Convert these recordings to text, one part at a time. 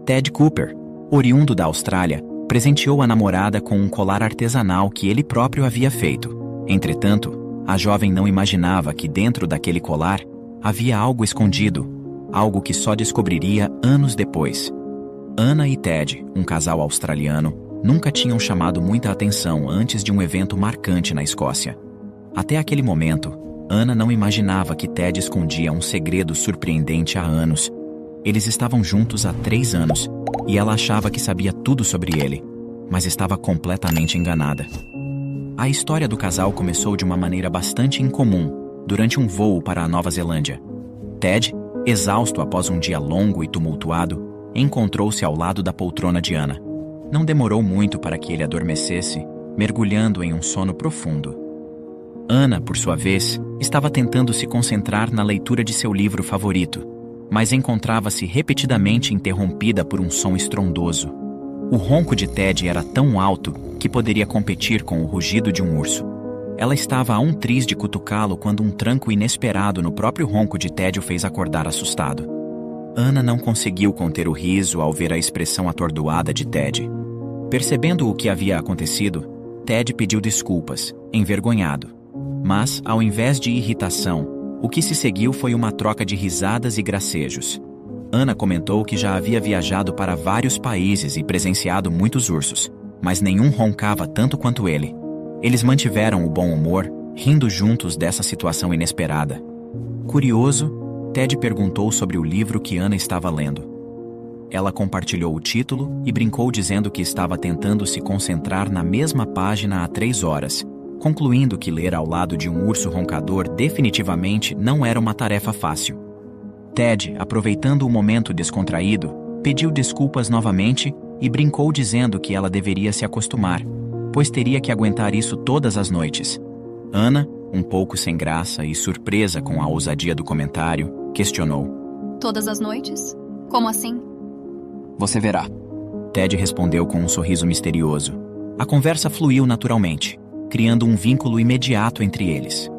Ted Cooper, oriundo da Austrália, presenteou a namorada com um colar artesanal que ele próprio havia feito. Entretanto, a jovem não imaginava que dentro daquele colar havia algo escondido, algo que só descobriria anos depois. Anna e Ted, um casal australiano, nunca tinham chamado muita atenção antes de um evento marcante na Escócia. Até aquele momento, Anna não imaginava que Ted escondia um segredo surpreendente há anos. Eles estavam juntos há 3 anos, e ela achava que sabia tudo sobre ele, mas estava completamente enganada. A história do casal começou de uma maneira bastante incomum, durante um voo para a Nova Zelândia. Ted, exausto após um dia longo e tumultuado, encontrou-se ao lado da poltrona de Anna. Não demorou muito para que ele adormecesse, mergulhando em um sono profundo. Anna, por sua vez, estava tentando se concentrar na leitura de seu livro favorito, mas encontrava-se repetidamente interrompida por um som estrondoso. O ronco de Ted era tão alto que poderia competir com o rugido de um urso. Ela estava a um triz de cutucá-lo quando um tranco inesperado no próprio ronco de Ted o fez acordar assustado. Anna não conseguiu conter o riso ao ver a expressão atordoada de Ted. Percebendo o que havia acontecido, Ted pediu desculpas, envergonhado. Mas, ao invés de irritação, o que se seguiu foi uma troca de risadas e gracejos. Anna comentou que já havia viajado para vários países e presenciado muitos ursos, mas nenhum roncava tanto quanto ele. Eles mantiveram o bom humor, rindo juntos dessa situação inesperada. Curioso, Ted perguntou sobre o livro que Anna estava lendo. Ela compartilhou o título e brincou dizendo que estava tentando se concentrar na mesma página há 3 horas, concluindo que ler ao lado de um urso roncador definitivamente não era uma tarefa fácil. Ted, aproveitando o momento descontraído, pediu desculpas novamente e brincou dizendo que ela deveria se acostumar, pois teria que aguentar isso todas as noites. Anna, um pouco sem graça e surpresa com a ousadia do comentário, questionou. Todas as noites? Como assim? Você verá. Ted respondeu com um sorriso misterioso. A conversa fluiu naturalmente, criando um vínculo imediato entre eles.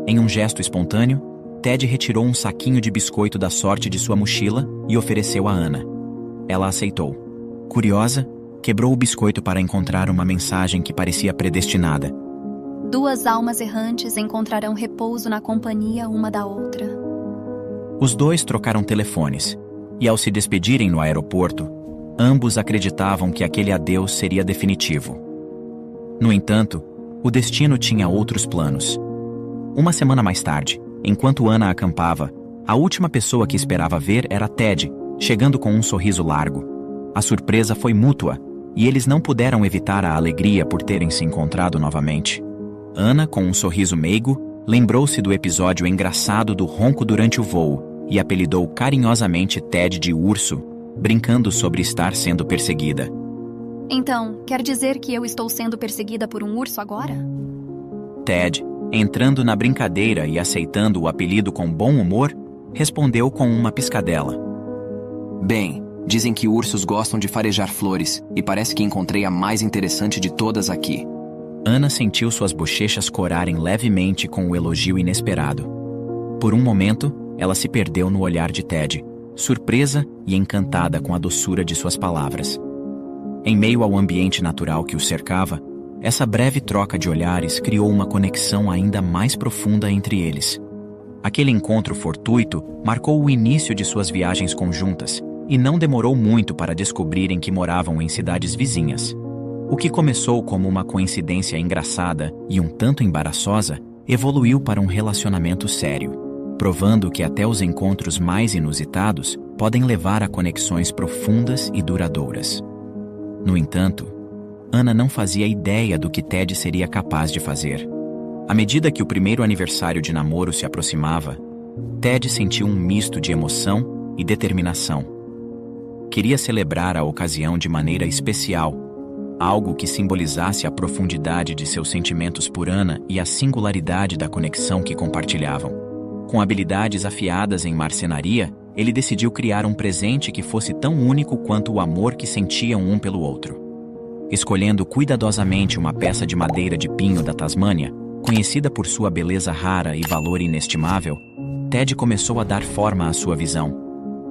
Em um gesto espontâneo, Ted retirou um saquinho de biscoito da sorte de sua mochila e ofereceu a Anna. Ela aceitou. Curiosa, quebrou o biscoito para encontrar uma mensagem que parecia predestinada. 2 almas errantes encontrarão repouso na companhia uma da outra. Os dois trocaram telefones, e ao se despedirem no aeroporto, ambos acreditavam que aquele adeus seria definitivo. No entanto, o destino tinha outros planos. Uma semana mais tarde, enquanto Anna acampava, a última pessoa que esperava ver era Ted, chegando com um sorriso largo. A surpresa foi mútua, e eles não puderam evitar a alegria por terem se encontrado novamente. Anna, com um sorriso meigo, lembrou-se do episódio engraçado do ronco durante o voo e apelidou carinhosamente Ted de urso, brincando sobre estar sendo perseguida. Então, quer dizer que eu estou sendo perseguida por um urso agora? Ted, entrando na brincadeira e aceitando o apelido com bom humor, respondeu com uma piscadela. Bem, dizem que ursos gostam de farejar flores, e parece que encontrei a mais interessante de todas aqui. Anna sentiu suas bochechas corarem levemente com o elogio inesperado. Por um momento, ela se perdeu no olhar de Ted, surpresa e encantada com a doçura de suas palavras. Em meio ao ambiente natural que os cercava, essa breve troca de olhares criou uma conexão ainda mais profunda entre eles. Aquele encontro fortuito marcou o início de suas viagens conjuntas, e não demorou muito para descobrirem que moravam em cidades vizinhas. O que começou como uma coincidência engraçada e um tanto embaraçosa, evoluiu para um relacionamento sério, provando que até os encontros mais inusitados podem levar a conexões profundas e duradouras. No entanto, Anna não fazia ideia do que Ted seria capaz de fazer. À medida que o primeiro aniversário de namoro se aproximava, Ted sentiu um misto de emoção e determinação. Queria celebrar a ocasião de maneira especial, algo que simbolizasse a profundidade de seus sentimentos por Anna e a singularidade da conexão que compartilhavam. Com habilidades afiadas em marcenaria, ele decidiu criar um presente que fosse tão único quanto o amor que sentiam um pelo outro. Escolhendo cuidadosamente uma peça de madeira de pinho da Tasmânia, conhecida por sua beleza rara e valor inestimável, Ted começou a dar forma à sua visão.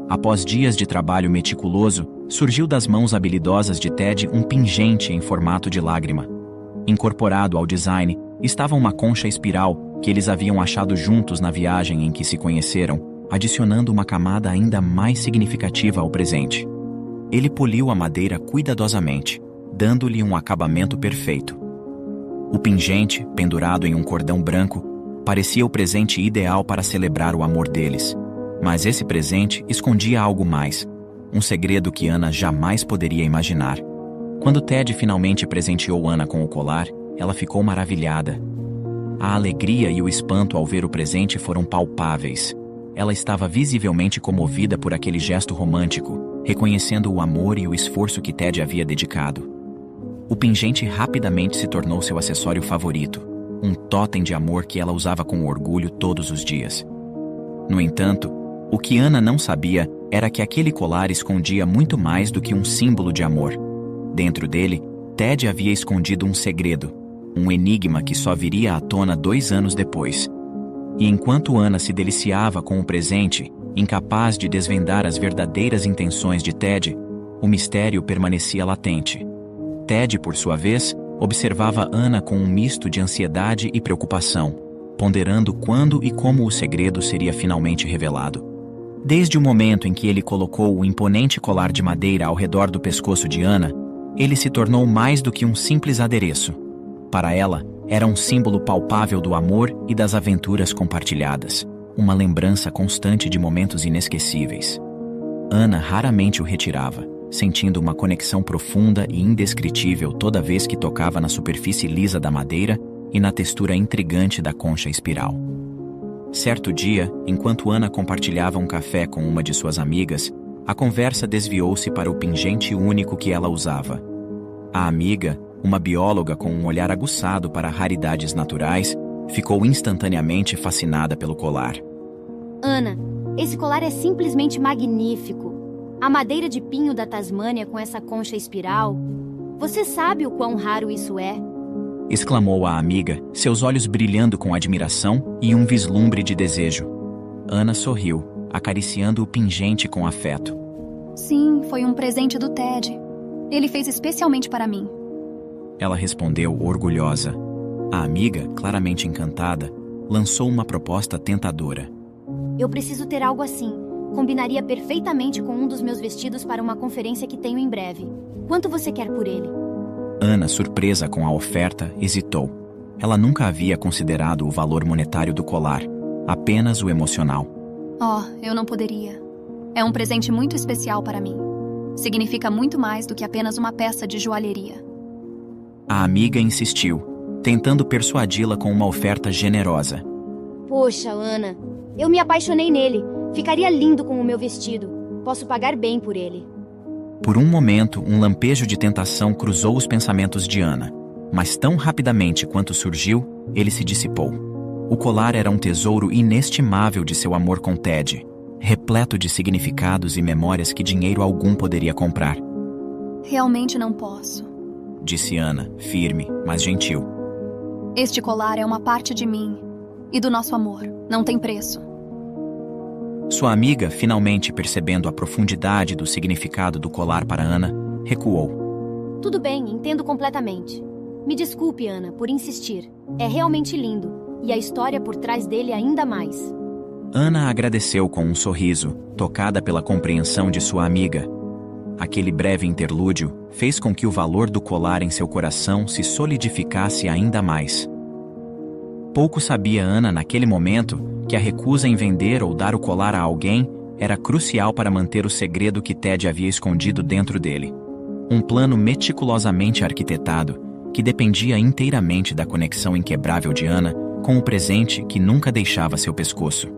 Após dias de trabalho meticuloso, surgiu das mãos habilidosas de Ted um pingente em formato de lágrima. Incorporado ao design, estava uma concha espiral que eles haviam achado juntos na viagem em que se conheceram, adicionando uma camada ainda mais significativa ao presente. Ele poliu a madeira cuidadosamente, dando-lhe um acabamento perfeito. O pingente, pendurado em um cordão branco, parecia o presente ideal para celebrar o amor deles. Mas esse presente escondia algo mais, um segredo que Ana jamais poderia imaginar. Quando Ted finalmente presenteou Ana com o colar, ela ficou maravilhada. A alegria e o espanto ao ver o presente foram palpáveis. Ela estava visivelmente comovida por aquele gesto romântico, reconhecendo o amor e o esforço que Ted havia dedicado. O pingente rapidamente se tornou seu acessório favorito, um totem de amor que ela usava com orgulho todos os dias. No entanto, o que Ana não sabia era que aquele colar escondia muito mais do que um símbolo de amor. Dentro dele, Ted havia escondido um segredo, um enigma que só viria à tona 2 anos depois. E enquanto Ana se deliciava com o presente, incapaz de desvendar as verdadeiras intenções de Ted, o mistério permanecia latente. Ted, por sua vez, observava Ana com um misto de ansiedade e preocupação, ponderando quando e como o segredo seria finalmente revelado. Desde o momento em que ele colocou o imponente colar de madeira ao redor do pescoço de Ana, ele se tornou mais do que um simples adereço. Para ela, era um símbolo palpável do amor e das aventuras compartilhadas, uma lembrança constante de momentos inesquecíveis. Ana raramente o retirava, sentindo uma conexão profunda e indescritível toda vez que tocava na superfície lisa da madeira e na textura intrigante da concha espiral. Certo dia, enquanto Ana compartilhava um café com uma de suas amigas, a conversa desviou-se para o pingente único que ela usava. A amiga, uma bióloga com um olhar aguçado para raridades naturais, ficou instantaneamente fascinada pelo colar. Ana, esse colar é simplesmente magnífico. A madeira de pinho da Tasmânia com essa concha espiral. Você sabe o quão raro isso é? Exclamou a amiga, seus olhos brilhando com admiração e um vislumbre de desejo. Ana sorriu, acariciando o pingente com afeto. Sim, foi um presente do Ted. Ele fez especialmente para mim. Ela respondeu orgulhosa. A amiga, claramente encantada, lançou uma proposta tentadora. Eu preciso ter algo assim. Combinaria perfeitamente com um dos meus vestidos para uma conferência que tenho em breve. Quanto você quer por ele? Ana, surpresa com a oferta, hesitou. Ela nunca havia considerado o valor monetário do colar, apenas o emocional. Eu não poderia. É um presente muito especial para mim. Significa muito mais do que apenas uma peça de joalheria. A amiga insistiu, tentando persuadi-la com uma oferta generosa. Poxa, Ana, eu me apaixonei nele. Ficaria lindo com o meu vestido. Posso pagar bem por ele. Por um momento, um lampejo de tentação cruzou os pensamentos de Ana, mas tão rapidamente quanto surgiu, ele se dissipou. O colar era um tesouro inestimável de seu amor com Ted, repleto de significados e memórias que dinheiro algum poderia comprar. Realmente não posso, disse Ana, firme, mas gentil. Este colar é uma parte de mim e do nosso amor. Não tem preço. Sua amiga, finalmente percebendo a profundidade do significado do colar para Ana, recuou. Tudo bem, entendo completamente. Me desculpe, Ana, por insistir. É realmente lindo, e a história por trás dele ainda mais. Ana agradeceu com um sorriso, tocada pela compreensão de sua amiga. Aquele breve interlúdio fez com que o valor do colar em seu coração se solidificasse ainda mais. Pouco sabia Ana naquele momento que a recusa em vender ou dar o colar a alguém era crucial para manter o segredo que Ted havia escondido dentro dele. Um plano meticulosamente arquitetado que dependia inteiramente da conexão inquebrável de Ana com o presente que nunca deixava seu pescoço.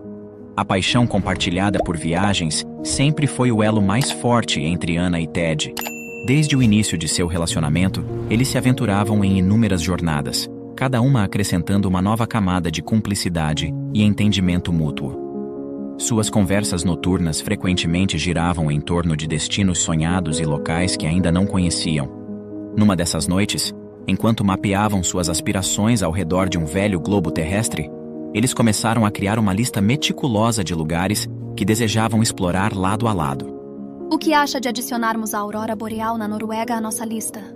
A paixão compartilhada por viagens sempre foi o elo mais forte entre Ana e Ted. Desde o início de seu relacionamento, eles se aventuravam em inúmeras jornadas, cada uma acrescentando uma nova camada de cumplicidade e entendimento mútuo. Suas conversas noturnas frequentemente giravam em torno de destinos sonhados e locais que ainda não conheciam. Numa dessas noites, enquanto mapeavam suas aspirações ao redor de um velho globo terrestre, eles começaram a criar uma lista meticulosa de lugares que desejavam explorar lado a lado. O que acha de adicionarmos a aurora boreal na Noruega à nossa lista?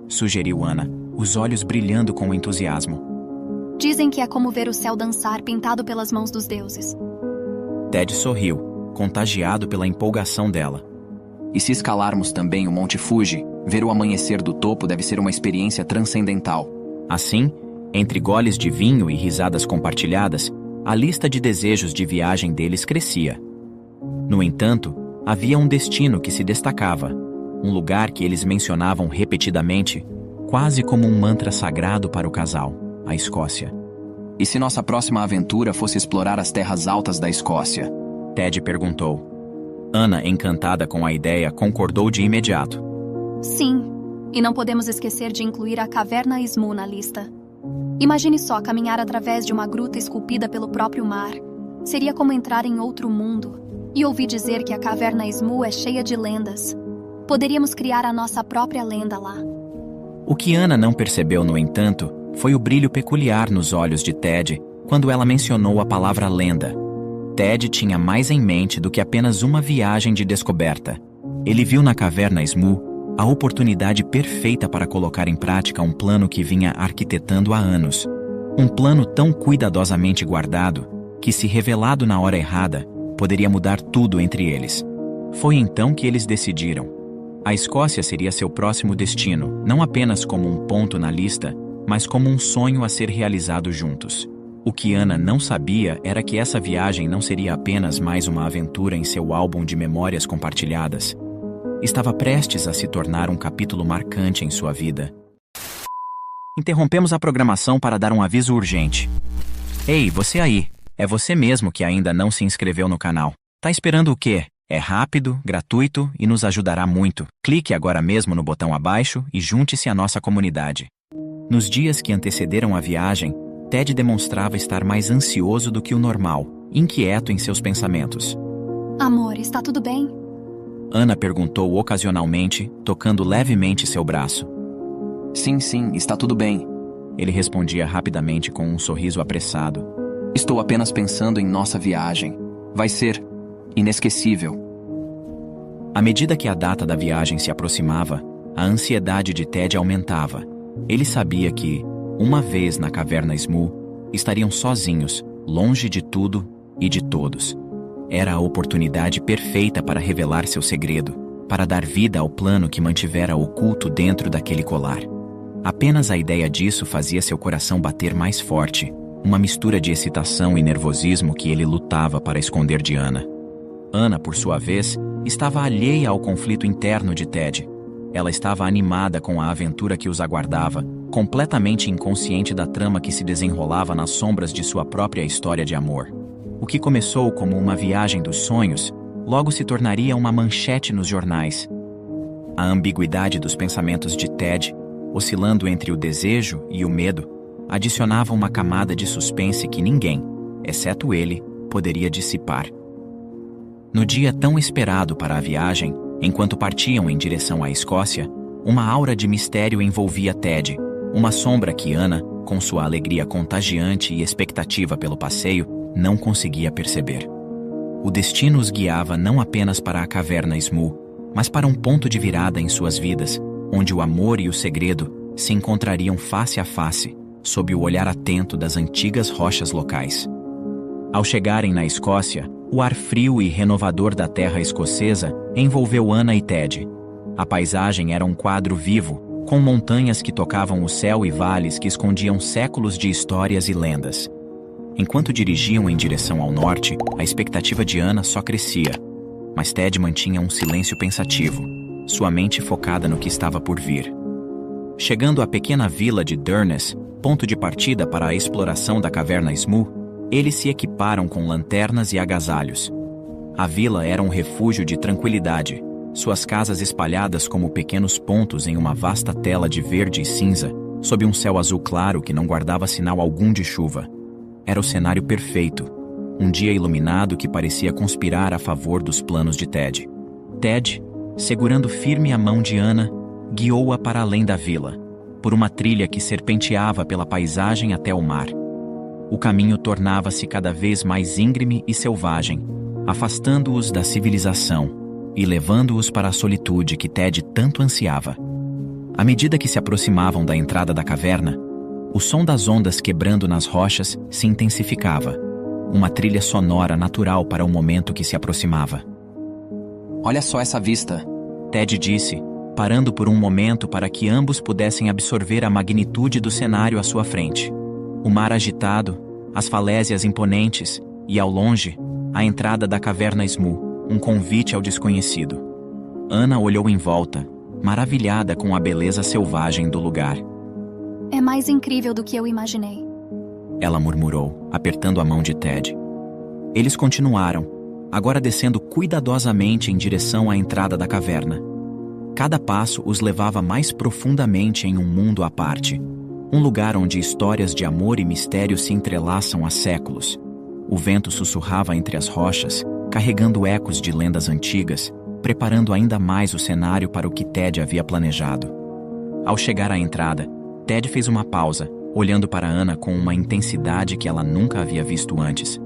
Sugeriu Ana, os olhos brilhando com entusiasmo. Dizem que é como ver o céu dançar pintado pelas mãos dos deuses. Ted sorriu, contagiado pela empolgação dela. E se escalarmos também o Monte Fuji, ver o amanhecer do topo deve ser uma experiência transcendental. Assim, entre goles de vinho e risadas compartilhadas, a lista de desejos de viagem deles crescia. No entanto, havia um destino que se destacava, um lugar que eles mencionavam repetidamente, quase como um mantra sagrado para o casal, a Escócia. E se nossa próxima aventura fosse explorar as terras altas da Escócia? Ted perguntou. Ana, encantada com a ideia, concordou de imediato. Sim, e não podemos esquecer de incluir a Caverna Ismu na lista. Imagine só caminhar através de uma gruta esculpida pelo próprio mar. Seria como entrar em outro mundo. E ouvi dizer que a Caverna Ismu é cheia de lendas. Poderíamos criar a nossa própria lenda lá. O que Ana não percebeu, no entanto, foi o brilho peculiar nos olhos de Ted quando ela mencionou a palavra lenda. Ted tinha mais em mente do que apenas uma viagem de descoberta. Ele viu na Caverna Ismu a oportunidade perfeita para colocar em prática um plano que vinha arquitetando há anos. Um plano tão cuidadosamente guardado que, se revelado na hora errada, poderia mudar tudo entre eles. Foi então que eles decidiram. A Escócia seria seu próximo destino, não apenas como um ponto na lista, mas como um sonho a ser realizado juntos. O que Ana não sabia era que essa viagem não seria apenas mais uma aventura em seu álbum de memórias compartilhadas. Estava prestes a se tornar um capítulo marcante em sua vida. Interrompemos a programação para dar um aviso urgente. Ei, você aí! É você mesmo que ainda não se inscreveu no canal. Tá esperando o quê? É rápido, gratuito e nos ajudará muito. Clique agora mesmo no botão abaixo e junte-se à nossa comunidade. Nos dias que antecederam a viagem, Ted demonstrava estar mais ansioso do que o normal, inquieto em seus pensamentos. Amor, está tudo bem? Ana perguntou ocasionalmente, tocando levemente seu braço. Sim, está tudo bem. Ele respondia rapidamente com um sorriso apressado. Estou apenas pensando em nossa viagem. Vai ser inesquecível. À medida que a data da viagem se aproximava, a ansiedade de Ted aumentava. Ele sabia que, uma vez na Caverna Ismu, estariam sozinhos, longe de tudo e de todos. Era a oportunidade perfeita para revelar seu segredo, para dar vida ao plano que mantivera oculto dentro daquele colar. Apenas a ideia disso fazia seu coração bater mais forte, uma mistura de excitação e nervosismo que ele lutava para esconder de Ana. Ana, por sua vez, estava alheia ao conflito interno de Ted. Ela estava animada com a aventura que os aguardava, completamente inconsciente da trama que se desenrolava nas sombras de sua própria história de amor. O que começou como uma viagem dos sonhos, logo se tornaria uma manchete nos jornais. A ambiguidade dos pensamentos de Ted, oscilando entre o desejo e o medo, adicionava uma camada de suspense que ninguém, exceto ele, poderia dissipar. No dia tão esperado para a viagem, enquanto partiam em direção à Escócia, uma aura de mistério envolvia Ted, uma sombra que Ana, com sua alegria contagiante e expectativa pelo passeio, não conseguia perceber. O destino os guiava não apenas para a Caverna Ismu, mas para um ponto de virada em suas vidas, onde o amor e o segredo se encontrariam face a face, sob o olhar atento das antigas rochas locais. Ao chegarem na Escócia, o ar frio e renovador da terra escocesa envolveu Ana e Ted. A paisagem era um quadro vivo, com montanhas que tocavam o céu e vales que escondiam séculos de histórias e lendas. Enquanto dirigiam em direção ao norte, a expectativa de Ana só crescia. Mas Ted mantinha um silêncio pensativo, sua mente focada no que estava por vir. Chegando à pequena vila de Durness, ponto de partida para a exploração da Caverna Ismu, eles se equiparam com lanternas e agasalhos. A vila era um refúgio de tranquilidade, suas casas espalhadas como pequenos pontos em uma vasta tela de verde e cinza, sob um céu azul claro que não guardava sinal algum de chuva. Era o cenário perfeito, um dia iluminado que parecia conspirar a favor dos planos de Ted. Ted, segurando firme a mão de Ana, guiou-a para além da vila, por uma trilha que serpenteava pela paisagem até o mar. O caminho tornava-se cada vez mais íngreme e selvagem, afastando-os da civilização e levando-os para a solitude que Ted tanto ansiava. À medida que se aproximavam da entrada da caverna, o som das ondas quebrando nas rochas se intensificava, uma trilha sonora natural para o momento que se aproximava. Olha só essa vista, Ted disse, parando por um momento para que ambos pudessem absorver a magnitude do cenário à sua frente. O mar agitado, as falésias imponentes e, ao longe, a entrada da caverna Smu, um convite ao desconhecido. Ana olhou em volta, maravilhada com a beleza selvagem do lugar. É mais incrível do que eu imaginei. Ela murmurou, apertando a mão de Ted. Eles continuaram, agora descendo cuidadosamente em direção à entrada da caverna. Cada passo os levava mais profundamente em um mundo à parte. Um lugar onde histórias de amor e mistério se entrelaçam há séculos. O vento sussurrava entre as rochas, carregando ecos de lendas antigas, preparando ainda mais o cenário para o que Ted havia planejado. Ao chegar à entrada, Ted fez uma pausa, olhando para Ana com uma intensidade que ela nunca havia visto antes.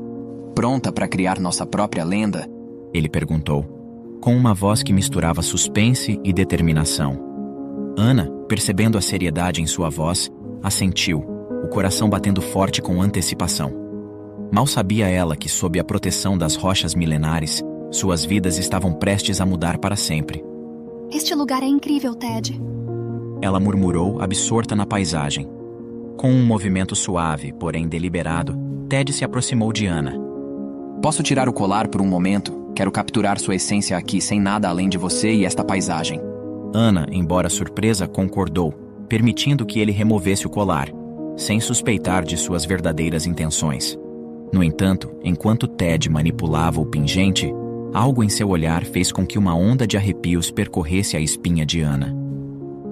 Pronta para criar nossa própria lenda? Ele perguntou, com uma voz que misturava suspense e determinação. Ana, percebendo a seriedade em sua voz, assentiu, o coração batendo forte com antecipação. Mal sabia ela que, sob a proteção das rochas milenares, suas vidas estavam prestes a mudar para sempre. Este lugar é incrível, Ted. Ela murmurou, absorta na paisagem. Com um movimento suave, porém deliberado, Ted se aproximou de Ana. Posso tirar o colar por um momento? Quero capturar sua essência aqui sem nada além de você e esta paisagem. Ana, embora surpresa, concordou, permitindo que ele removesse o colar, sem suspeitar de suas verdadeiras intenções. No entanto, enquanto Ted manipulava o pingente, algo em seu olhar fez com que uma onda de arrepios percorresse a espinha de Ana.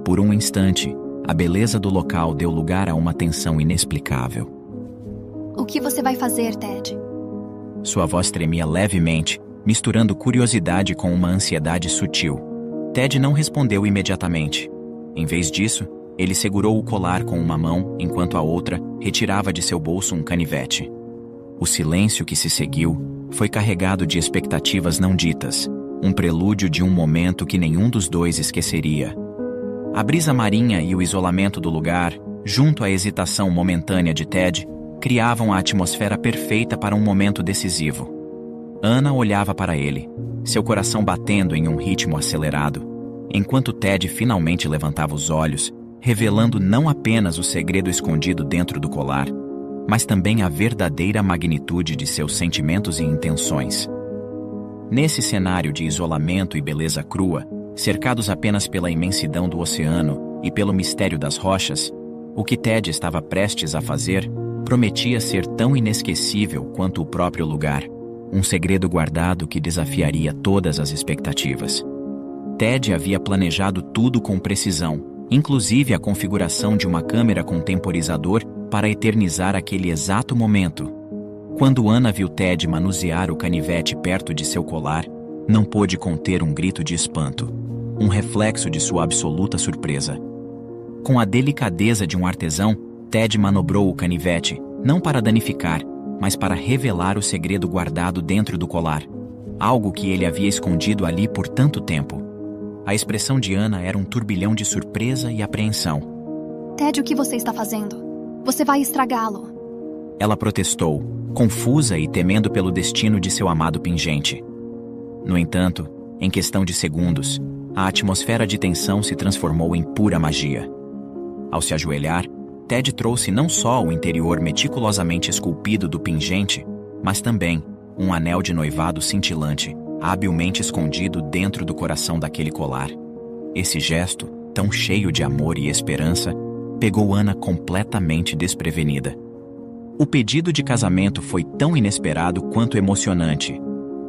Por um instante, a beleza do local deu lugar a uma tensão inexplicável. O que você vai fazer, Ted? Sua voz tremia levemente, misturando curiosidade com uma ansiedade sutil. Ted não respondeu imediatamente. Em vez disso, ele segurou o colar com uma mão, enquanto a outra retirava de seu bolso um canivete. O silêncio que se seguiu foi carregado de expectativas não ditas, um prelúdio de um momento que nenhum dos dois esqueceria. A brisa marinha e o isolamento do lugar, junto à hesitação momentânea de Ted, criavam a atmosfera perfeita para um momento decisivo. Ana olhava para ele, seu coração batendo em um ritmo acelerado, enquanto Ted finalmente levantava os olhos, revelando não apenas o segredo escondido dentro do colar, mas também a verdadeira magnitude de seus sentimentos e intenções. Nesse cenário de isolamento e beleza crua, cercados apenas pela imensidão do oceano e pelo mistério das rochas, o que Ted estava prestes a fazer prometia ser tão inesquecível quanto o próprio lugar, um segredo guardado que desafiaria todas as expectativas. Ted havia planejado tudo com precisão, inclusive a configuração de uma câmera com temporizador para eternizar aquele exato momento. Quando Ana viu Ted manusear o canivete perto de seu colar, não pôde conter um grito de espanto, um reflexo de sua absoluta surpresa. Com a delicadeza de um artesão, Ted manobrou o canivete, não para danificar, mas para revelar o segredo guardado dentro do colar, algo que ele havia escondido ali por tanto tempo. A expressão de Ana era um turbilhão de surpresa e apreensão. Ted, o que você está fazendo? Você vai estragá-lo. Ela protestou, confusa e temendo pelo destino de seu amado pingente. No entanto, em questão de segundos, a atmosfera de tensão se transformou em pura magia. Ao se ajoelhar, Ted trouxe não só o interior meticulosamente esculpido do pingente, mas também um anel de noivado cintilante, habilmente escondido dentro do coração daquele colar. Esse gesto, tão cheio de amor e esperança, pegou Ana completamente desprevenida. O pedido de casamento foi tão inesperado quanto emocionante.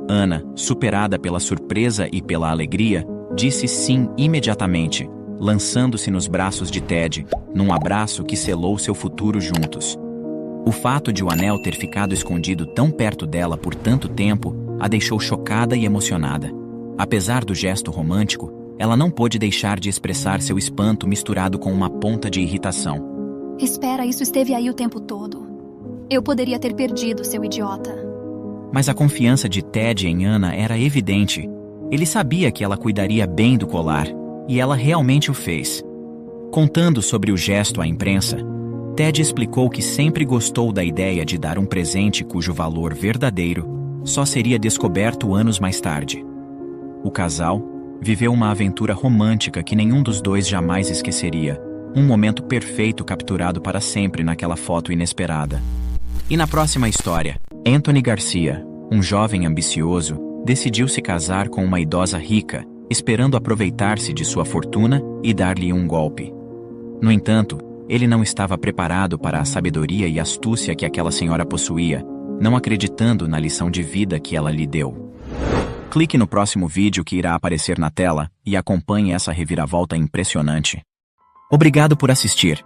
Ana, superada pela surpresa e pela alegria, disse sim imediatamente, lançando-se nos braços de Ted, num abraço que selou seu futuro juntos. O fato de o anel ter ficado escondido tão perto dela por tanto tempo a deixou chocada e emocionada. Apesar do gesto romântico, ela não pôde deixar de expressar seu espanto misturado com uma ponta de irritação. Espera, isso esteve aí o tempo todo. Eu poderia ter perdido, seu idiota. Mas a confiança de Ted em Anna era evidente. Ele sabia que ela cuidaria bem do colar, e ela realmente o fez. Contando sobre o gesto à imprensa, Ted explicou que sempre gostou da ideia de dar um presente cujo valor verdadeiro só seria descoberto anos mais tarde. O casal viveu uma aventura romântica que nenhum dos dois jamais esqueceria, um momento perfeito capturado para sempre naquela foto inesperada. E na próxima história, Anthony Garcia, um jovem ambicioso, decidiu se casar com uma idosa rica, esperando aproveitar-se de sua fortuna e dar-lhe um golpe. No entanto, ele não estava preparado para a sabedoria e astúcia que aquela senhora possuía, não acreditando na lição de vida que ela lhe deu. Clique no próximo vídeo que irá aparecer na tela e acompanhe essa reviravolta impressionante. Obrigado por assistir.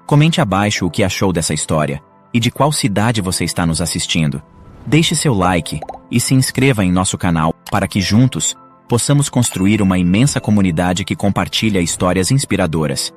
Comente abaixo o que achou dessa história e de qual cidade você está nos assistindo. Deixe seu like e se inscreva em nosso canal para que juntos possamos construir uma imensa comunidade que compartilha histórias inspiradoras.